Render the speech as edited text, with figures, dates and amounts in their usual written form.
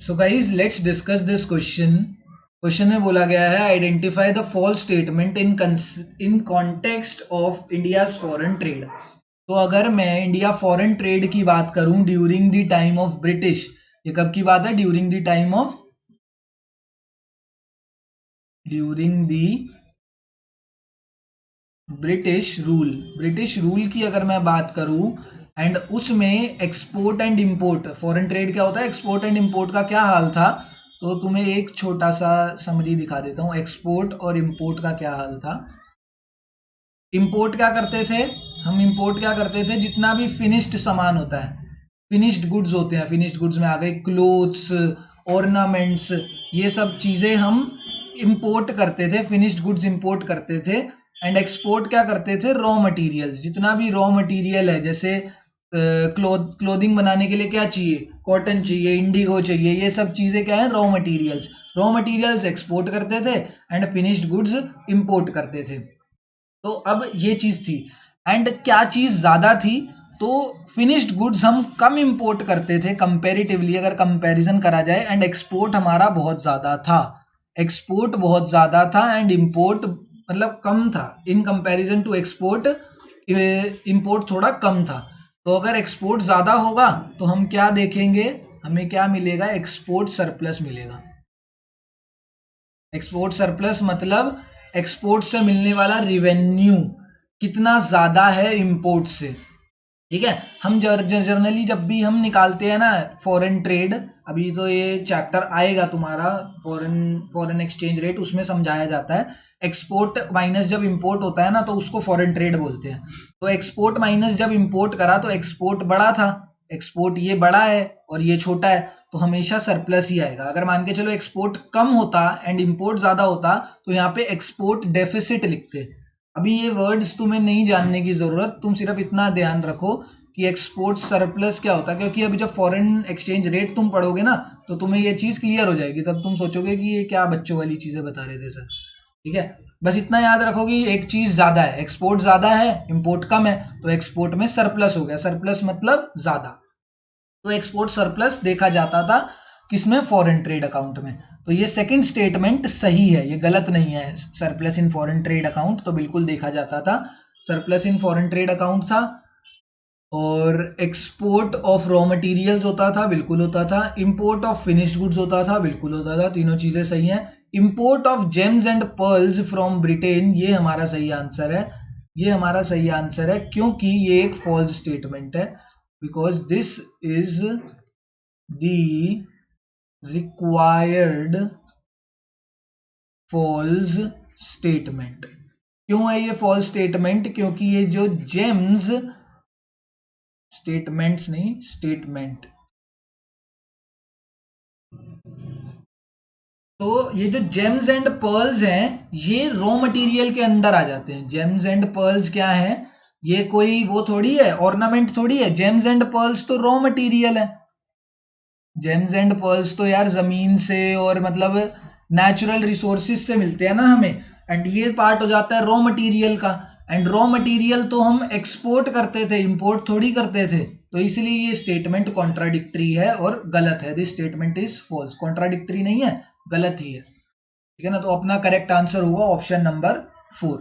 So guys let's discuss this question. Question में बोला गया है identify the false statement in context of India's foreign trade. तो अगर मैं इंडिया फॉरेन ट्रेड की बात करूं during the time of British, ये कब की बात है? ड्यूरिंग द ब्रिटिश रूल की अगर मैं बात करूं एंड उसमें export and import, foreign trade क्या होता है, एक्सपोर्ट एंड इंपोर्ट का क्या हाल था, तो तुम्हें एक छोटा सा समरी दिखा देता हूं। एक्सपोर्ट और इंपोर्ट का क्या हाल था। इंपोर्ट क्या करते थे हम? इंपोर्ट क्या करते थे? जितना भी फिनिश्ड सामान होता है, फिनिश्ड गुड्स होते हैं, फिनिश्ड गुड्स में आ गए क्लोथ्स, ऑर्नामेंट्स, ये सब चीजें हम इंपोर्ट करते थे, फिनिश्ड गुड्स इंपोर्ट करते थे। एंड एक्सपोर्ट क्या करते थे? रॉ मटेरियल्स, जितना भी रॉ मटेरियल है, जैसे क्लोथिंग बनाने के लिए क्या चाहिए? कॉटन चाहिए, इंडिगो चाहिए, ये सब चीजें क्या है? Raw materials. Raw materials export करते थे एंड फिनिश्ड गुड्स इंपोर्ट करते थे। तो अब ये चीज थी। एंड क्या चीज ज्यादा थी? तो फिनिश्ड गुड्स हम कम इंपोर्ट करते थे कंपैरेटिवली, अगर कंपैरिजन करा जाए, एंड एक्सपोर्ट हमारा बहुत ज्यादा था। एक्सपोर्ट बहुत ज्यादा था एंड इंपोर्ट मतलब कम था। In comparison to export, import थोड़ा कम था। तो अगर एक्सपोर्ट ज्यादा होगा तो हम क्या देखेंगे? हमें क्या मिलेगा? एक्सपोर्ट सरप्लस मिलेगा। एक्सपोर्ट सरप्लस मतलब एक्सपोर्ट से मिलने वाला रिवेन्यू कितना ज्यादा है इंपोर्ट से। ठीक है, हम जनरली जब भी हम निकालते हैं ना फॉरेन ट्रेड, अभी तो ये चैप्टर आएगा तुम्हारा फॉरेन एक्सचेंज रेट, उसमें समझाया जाता है। एक्सपोर्ट माइनस जब इंपोर्ट होता है ना, तो उसको फॉरेन ट्रेड बोलते हैं। तो एक्सपोर्ट माइनस जब इंपोर्ट करा तो एक्सपोर्ट बड़ा था, एक्सपोर्ट ये बड़ा है और ये छोटा है, तो हमेशा सरप्लस ही आएगा। अगर मान के चलो एक्सपोर्ट कम होता एंड इंपोर्ट ज्यादा होता, तो यहाँ पे एक्सपोर्ट डेफिसिट लिखते। अभी ये वर्ड्स तुम्हें नहीं जानने की जरूरत, तुम सिर्फ इतना ध्यान रखो कि एक्सपोर्ट सरप्लस क्या होता है, क्योंकि अभी जब फॉरेन एक्सचेंज रेट तुम पढ़ोगे ना, तो तुम्हें ये चीज क्लियर हो जाएगी। तब तुम सोचोगे कि ये क्या बच्चों वाली चीजें बता रहे थे सर। ठीक है, बस इतना याद रखो कि एक चीज ज्यादा है, एक्सपोर्ट ज्यादा है, इंपोर्ट कम है, तो एक्सपोर्ट में सरप्लस हो गया। सरप्लस मतलब ज्यादा। तो एक्सपोर्ट सरप्लस देखा जाता था किसमें? फॉरेन ट्रेड अकाउंट में। तो ये सेकंड स्टेटमेंट सही है, ये गलत नहीं है। Surplus in foreign trade account तो बिल्कुल देखा जाता था, surplus in foreign trade account था। और एक्सपोर्ट ऑफ रॉ मटेरियल्स होता था, बिल्कुल होता था। इंपोर्ट ऑफ फिनिश्ड गुड्स होता था, बिल्कुल होता था। तीनों चीजें सही हैं। Import of James and pearls from Britain, ये हमारा सही आंसर है। ये हमारा सही आंसर है, क्योंकि ये एक फॉल्स स्टेटमेंट है, because this is the required false statement. क्यों है ये फॉल्स स्टेटमेंट? क्योंकि ये जो जेम्स, स्टेटमेंट्स नहीं, स्टेटमेंट, तो ये जो जेम्स एंड पर्ल्स हैं ये रॉ मटेरियल के अंदर आ जाते हैं। जेम्स एंड पर्ल्स क्या है? ये कोई वो थोड़ी है, ऑर्नामेंट थोड़ी है। जेम्स एंड पर्ल्स तो रॉ मटेरियल है। जेम्स एंड पर्ल्स तो यार जमीन से और मतलब नेचुरल रिसोर्सेज से मिलते हैं ना हमें, एंड ये पार्ट हो जाता है रॉ मटेरियल का। एंड रॉ मटेरियल तो हम एक्सपोर्ट करते थे, इंपोर्ट थोड़ी करते थे। तो इसलिए ये स्टेटमेंट कॉन्ट्राडिक्टरी है और गलत है। This statement is false. Contradictory नहीं है, गलत ही है। ठीक है ना, तो अपना करेक्ट आंसर होगा ऑप्शन नंबर 4।